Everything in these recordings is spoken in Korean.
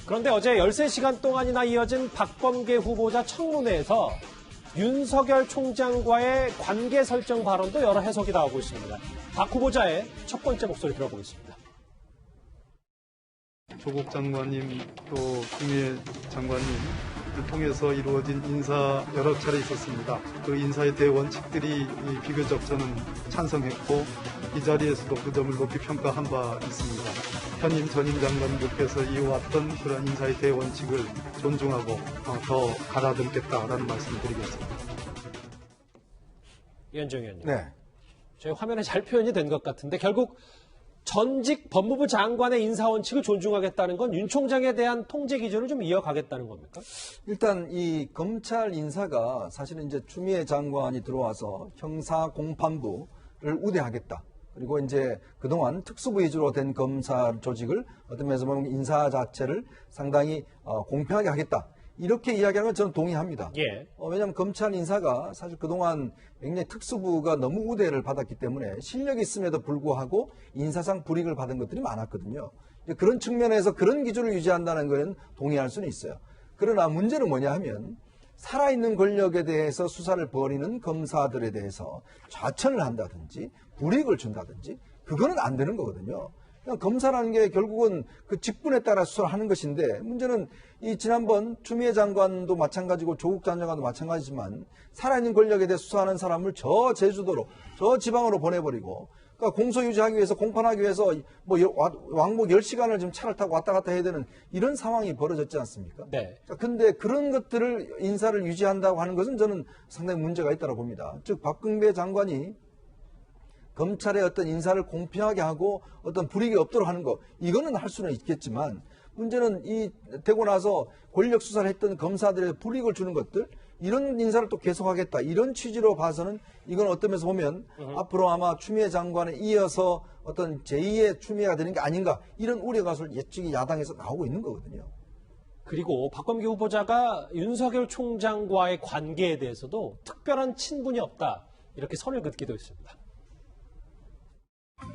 그런데 어제 13시간 동안이나 이어진 박범계 후보자 청문회에서 윤석열 총장과의 관계 설정 발언도 여러 해석이 나오고 있습니다. 박 후보자의 첫 번째 목소리 들어보겠습니다. 조국 장관님 또 추미애 장관님을 통해서 이루어진 인사 여러 차례 있었습니다. 그 인사의 대원칙들이 비교적 저는 찬성했고 이 자리에서도 그 점을 높이 평가한 바 있습니다. 현임 전임 장관님들께서 이어왔던 그런 인사의 대원칙을 존중하고 더 가다듬겠다라는 말씀을 드리겠습니다. 이현정 의원님. 네. 저희 화면에 잘 표현이 된 것 같은데 결국 전직 법무부 장관의 인사원칙을 존중하겠다는 건 윤 총장에 대한 통제 기준을 좀 이어가겠다는 겁니까? 일단 이 검찰 인사가 사실은 이제 추미애 장관이 들어와서 형사 공판부를 우대하겠다. 그리고 이제 그동안 특수부 위주로 된 검찰 조직을 어떤 면에서 보면 인사 자체를 상당히 공평하게 하겠다. 이렇게 이야기하는 건 저는 동의합니다. 예. 왜냐하면 검찰 인사가 사실 그동안 굉장히 특수부가 너무 우대를 받았기 때문에 실력이 있음에도 불구하고 인사상 불이익을 받은 것들이 많았거든요. 그런 측면에서 그런 기준을 유지한다는 것은 동의할 수는 있어요. 그러나 문제는 뭐냐 하면 살아있는 권력에 대해서 수사를 벌이는 검사들에 대해서 좌천을 한다든지 불이익을 준다든지 그거는 안 되는 거거든요. 그냥 검사라는 게 결국은 그 직분에 따라 수사를 하는 것인데 문제는 이 지난번 추미애 장관도 마찬가지고 조국 장관도 마찬가지지만 살아있는 권력에 대해 수사하는 사람을 저 제주도로 저 지방으로 보내버리고 그러니까 공소 유지하기 위해서 공판하기 위해서 뭐 왕복 10시간을 지금 차를 타고 왔다 갔다 해야 되는 이런 상황이 벌어졌지 않습니까? 네. 근데 그런 것들을 인사를 유지한다고 하는 것은 저는 상당히 문제가 있다고 봅니다. 즉 박범계 장관이 검찰의 어떤 인사를 공평하게 하고 어떤 불이익이 없도록 하는 거 이거는 할 수는 있겠지만 문제는 이 되고 나서 권력 수사를 했던 검사들의 불이익을 주는 것들 이런 인사를 또 계속하겠다 이런 취지로 봐서는 이건 어떤 면에서 보면 앞으로 아마 추미애 장관에 이어서 어떤 제2의 추미애가 되는 게 아닌가 이런 우려가 예측이 야당에서 나오고 있는 거거든요. 그리고 박범계 후보자가 윤석열 총장과의 관계에 대해서도 특별한 친분이 없다 이렇게 선을 긋기도 했습니다.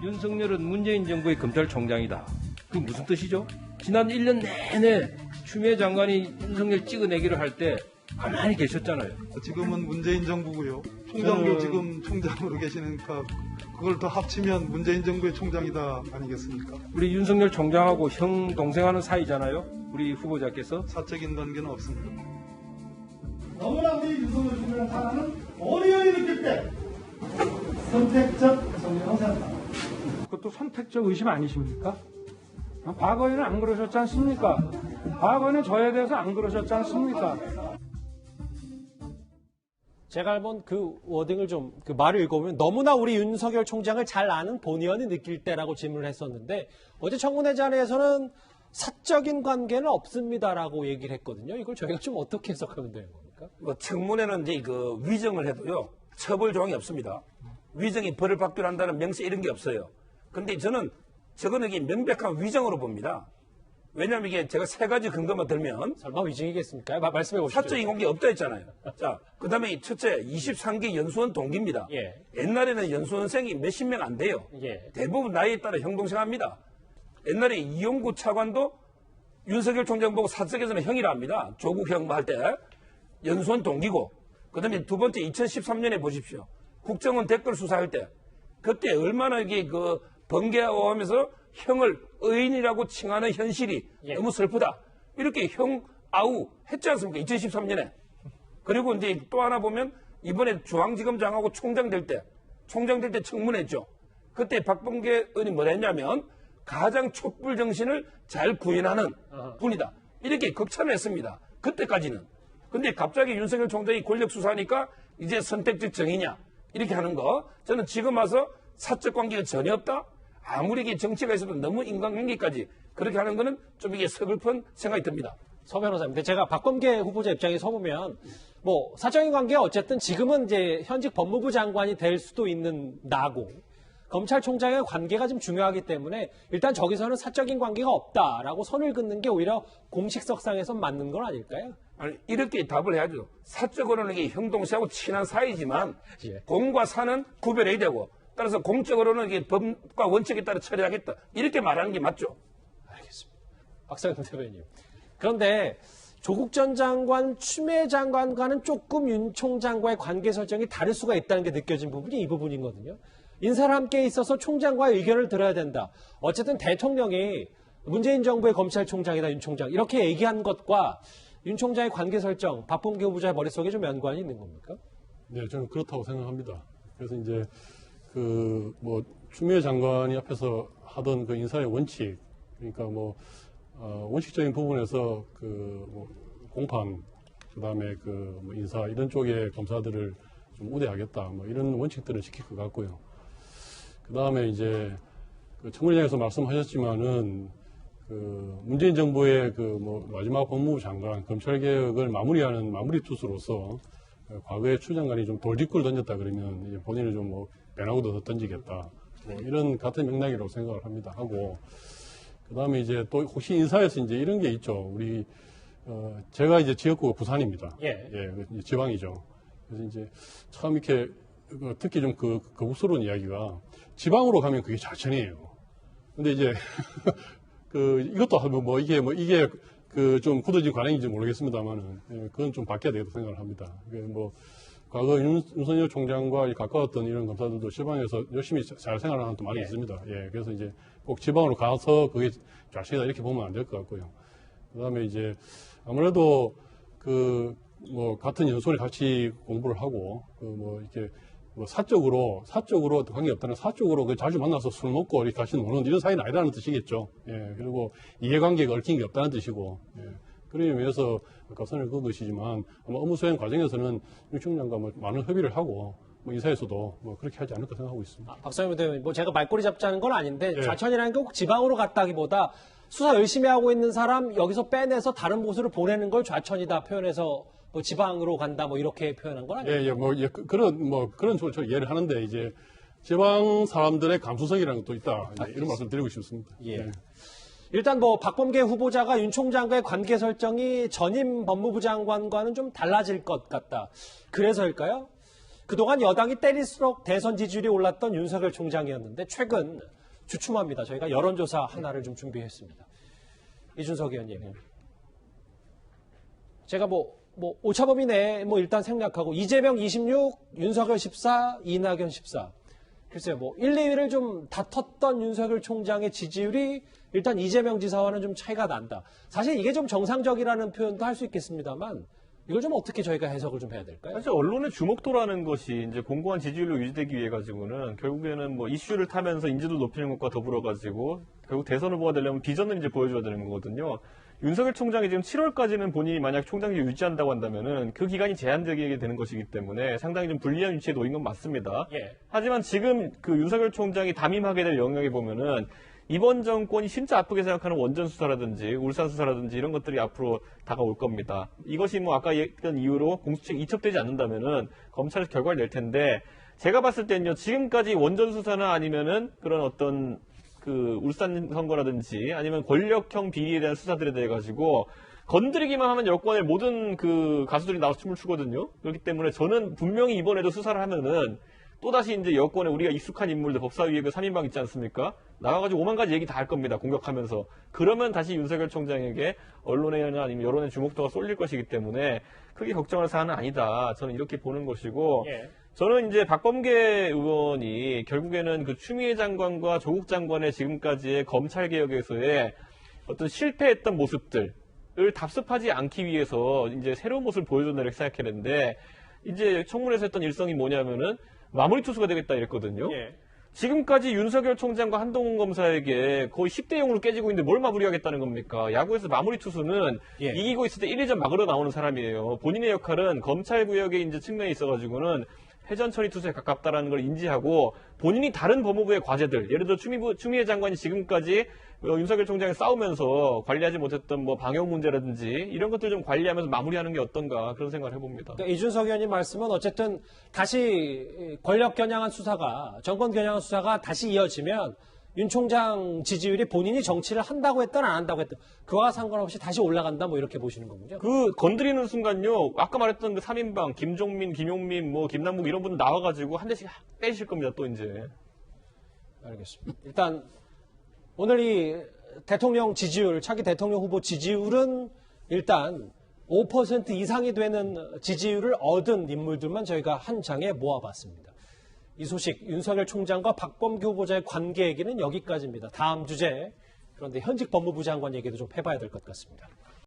윤석열은 문재인 정부의 검찰총장이다. 그게 무슨 뜻이죠? 지난 1년 내내 추미애 장관이 윤석열 찍어내기를 할 때 가만히 계셨잖아요. 지금은 문재인 정부고요. 총장도 지금 총장으로 계시니까 그걸 더 합치면 문재인 정부의 총장이다 아니겠습니까? 우리 윤석열 총장하고 형 동생하는 사이잖아요. 우리 후보자께서. 사적인 관계는 없습니다. 너무나 우리 윤석열 총장을 사랑하는 어려움이 느낄 때 선택적 성명을 생각합니다. 그것도 선택적 의심 아니십니까? 과거에는 안 그러셨지 않습니까? 과거에는 저에 대해서 안 그러셨지 않습니까? 제가 본 그 워딩을 좀, 그 말을 읽어보면 너무나 우리 윤석열 총장을 잘 아는 본 의원이 느낄 때라고 질문을 했었는데 어제 청문회 자리에서는 사적인 관계는 없습니다라고 얘기를 했거든요. 이걸 저희가 좀 어떻게 해석하면 되는 겁니까? 뭐 청문회는 이제 그 위정을 해도요 처벌 조항이 없습니다. 위정이 벌을 받기로 한다는 명세 이런 게 없어요. 근데 저는 저거는 이게 명백한 위정으로 봅니다. 왜냐하면 이게 제가 세 가지 근거만 들면 설마 위증이겠습니까? 말씀해 보시죠. 사적인 관계 없다 했잖아요. 자, 그 다음에 첫째 23기 연수원 동기입니다. 예. 옛날에는 연수원생이 몇십 명 안 돼요. 예. 대부분 나이에 따라 형동생합니다. 옛날에 이용구 차관도 윤석열 총장 보고 사석에서는 형이라 합니다. 조국 형 할 때 연수원 동기고 그 다음에 두 번째 2013년에 보십시오. 국정원 댓글 수사할 때 그때 얼마나 이게 그 번개하고 하면서 형을 의인이라고 칭하는 현실이 너무 슬프다. 이렇게 형 아우 했지 않습니까? 2013년에. 그리고 이제 또 하나 보면 이번에 중앙지검장하고 총장 될 때 청문했죠. 그때 박범계 의원이 뭐라 했냐면 가장 촛불 정신을 잘 구현하는 분이다. 이렇게 극찬을 했습니다. 그때까지는. 근데 갑자기 윤석열 총장이 권력 수사하니까 이제 선택적 정의냐 이렇게 하는 거 저는 지금 와서 사적 관계가 전혀 없다. 아무리 이게 정치가 있어도 너무 인간관계까지 그렇게 하는 거는 좀 이게 서글픈 생각이 듭니다. 서 변호사님, 제가 박범계 후보자 입장에 서보면 뭐 사적인 관계가 어쨌든 지금은 이제 현직 법무부 장관이 될 수도 있는 나고 검찰총장의 관계가 좀 중요하기 때문에 일단 저기서는 사적인 관계가 없다라고 선을 긋는 게 오히려 공식석상에선 맞는 건 아닐까요? 아니, 이렇게 답을 해야죠. 사적으로는 이게 형동생하고 친한 사이지만 예. 공과 사는 구별해야 되고 따라서 공적으로는 이게 법과 원칙에 따라 처리하겠다. 이렇게 말하는 게 맞죠. 알겠습니다. 박상현 대변인. 그런데 조국 전 장관, 추미애 장관과는 조금 윤 총장과의 관계 설정이 다를 수가 있다는 게 느껴진 부분이 이 부분이거든요. 인사를 함께 있어서 총장과의 의견을 들어야 된다. 어쨌든 대통령이 문재인 정부의 검찰총장이다, 윤 총장. 이렇게 얘기한 것과 윤 총장의 관계 설정, 박범계 후보자의 머릿속에 좀 연관이 있는 겁니까? 네, 저는 그렇다고 생각합니다. 그래서 이제 추미애 장관이 앞에서 하던 그 인사의 원칙, 그러니까 원칙적인 부분에서 공판, 그다음에 인사 이런 쪽의 검사들을 좀 우대하겠다, 이런 원칙들은 지킬 것 같고요. 그다음에 이제 청문회장에서 말씀하셨지만은 문재인 정부의 마지막 법무부 장관 검찰 개혁을 마무리하는 마무리 투수로서 과거에 추 장관이 좀 돌직구를 던졌다 그러면 이제 본인을 좀 배나고도 더 던지겠다, 이런 같은 맥락이라고 생각을 합니다. 하고 그다음에 이제 또 혹시 인사에서 이제 이런 게 있죠. 제가 이제 지역구가 부산입니다. 예. 지방이죠. 그래서 이제 참 이렇게 특히 좀 거북스러운 이야기가 지방으로 가면 그게 좌천이에요. 근데 이제 이것도 이게 좀 굳어진 관행인지 모르겠습니다만은, 그건 좀 바뀌어야 되겠다 생각을 합니다. 과거 윤석열 총장과 가까웠던 이런 검사들도 지방에서 열심히 잘 생활하는 사람도 많이 있습니다. 예, 그래서 이제 꼭 지방으로 가서 그게 좌천이다 이렇게 보면 안 될 것 같고요. 그 다음에 이제 아무래도 같은 연수원에 같이 공부를 하고, 이렇게 사적으로 관계없다는 사적으로 자주 만나서 술 먹고 이렇게 같이 노는 이런 사이는 아니라는 뜻이겠죠. 예, 그리고 이해관계가 얽힌 게 없다는 뜻이고, 예. 그런 의미에서 아까 선을 그은 것이지만 아마 업무 수행 과정에서는 윤 총장과 많은 협의를 하고 인사에서도 그렇게 하지 않을까 생각하고 있습니다. 박상현 대표님, 제가 말꼬리 잡자는 건 아닌데 예. 좌천이라는 게 꼭 지방으로 갔다기보다 수사 열심히 하고 있는 사람 여기서 빼내서 다른 곳으로 보내는 걸 좌천이다 표현해서 지방으로 간다 이렇게 표현한 건 아니에요? 그런 저 예를 하는데 이제 지방 사람들의 감수성이라는 것도 있다. 이런 말씀 드리고 싶습니다. 예. 네. 일단 박범계 후보자가 윤 총장과의 관계 설정이 전임 법무부 장관과는 좀 달라질 것 같다. 그래서일까요? 그동안 여당이 때릴수록 대선 지지율이 올랐던 윤석열 총장이었는데 최근 주춤합니다. 저희가 여론조사 하나를 좀 준비했습니다. 이준석 의원님. 제가 오차범위 내에 일단 생략하고 이재명 26, 윤석열 14, 이낙연 14. 글쎄요, 1, 2위를 좀 다퉜던 윤석열 총장의 지지율이 일단 이재명 지사와는 좀 차이가 난다. 사실 이게 좀 정상적이라는 표현도 할 수 있겠습니다만 이걸 좀 어떻게 저희가 해석을 좀 해야 될까요? 사실 언론의 주목도라는 것이 이제 공고한 지지율로 유지되기 위해 가지고는 결국에는 이슈를 타면서 인지도 높이는 것과 더불어 가지고 결국 대선 후보가 되려면 비전을 이제 보여줘야 되는 거거든요. 윤석열 총장이 지금 7월까지는 본인이 만약 총장직을 유지한다고 한다면은 그 기간이 제한되게 되는 것이기 때문에 상당히 좀 불리한 위치에 놓인 건 맞습니다. 예. 하지만 지금 윤석열 총장이 담임하게 될 영역에 보면은 이번 정권이 진짜 아프게 생각하는 원전 수사라든지 울산 수사라든지 이런 것들이 앞으로 다가올 겁니다. 이것이 아까 얘기했던 이유로 공수처에 이첩되지 않는다면은 검찰에서 결과를 낼 텐데 제가 봤을 때는요 지금까지 원전 수사나 아니면은 그런 어떤 울산 선거라든지 아니면 권력형 비리에 대한 수사들에 대해 가지고 건드리기만 하면 여권의 모든 가수들이 나와서 춤을 추거든요. 그렇기 때문에 저는 분명히 이번에도 수사를 하면은 또다시 이제 여권에 우리가 익숙한 인물들 법사위에 3인방 있지 않습니까? 나와가지고 5만 가지 얘기 다 할 겁니다. 공격하면서. 그러면 다시 윤석열 총장에게 언론에나 아니면 여론의 주목도가 쏠릴 것이기 때문에 크게 걱정할 사안은 아니다. 저는 이렇게 보는 것이고 예. 저는 이제 박범계 의원이 결국에는 추미애 장관과 조국 장관의 지금까지의 검찰 개혁에서의 어떤 실패했던 모습들을 답습하지 않기 위해서 이제 새로운 모습을 보여준다고 생각했는데 이제 청문회에서 했던 일성이 뭐냐면은 마무리 투수가 되겠다 이랬거든요. 예. 지금까지 윤석열 총장과 한동훈 검사에게 거의 10대 0으로 깨지고 있는데 뭘 마무리하겠다는 겁니까? 야구에서 마무리 투수는 예. 이기고 있을 때 1, 2점 막으러 나오는 사람이에요. 본인의 역할은 검찰 구역의 이제 측면에 있어가지고는 회전 처리 투수에 가깝다라는 걸 인지하고 본인이 다른 법무부의 과제들, 예를 들어 추미애 장관이 지금까지 윤석열 총장이 싸우면서 관리하지 못했던 방역 문제라든지 이런 것들 좀 관리하면서 마무리하는 게 어떤가 그런 생각을 해봅니다. 그러니까 이준석 의원님 말씀은 어쨌든 다시 권력 겨냥한 수사가 정권 겨냥한 수사가 다시 이어지면 윤 총장 지지율이 본인이 정치를 한다고 했든 안 한다고 했든 그와 상관없이 다시 올라간다 이렇게 보시는 거군요. 건드리는 순간요. 아까 말했던 3인방 김종민, 김용민, 김남국 이런 분들 나와가지고 한 대씩 때리실 겁니다. 또 이제. 알겠습니다. 일단 오늘 이 대통령 지지율, 차기 대통령 후보 지지율은 일단 5% 이상이 되는 지지율을 얻은 인물들만 저희가 한 장에 모아봤습니다. 이 소식 윤석열 총장과 박범계 후보자의 관계 얘기는 여기까지입니다. 다음 주제, 그런데 현직 법무부 장관 얘기도 좀 해봐야 될 것 같습니다.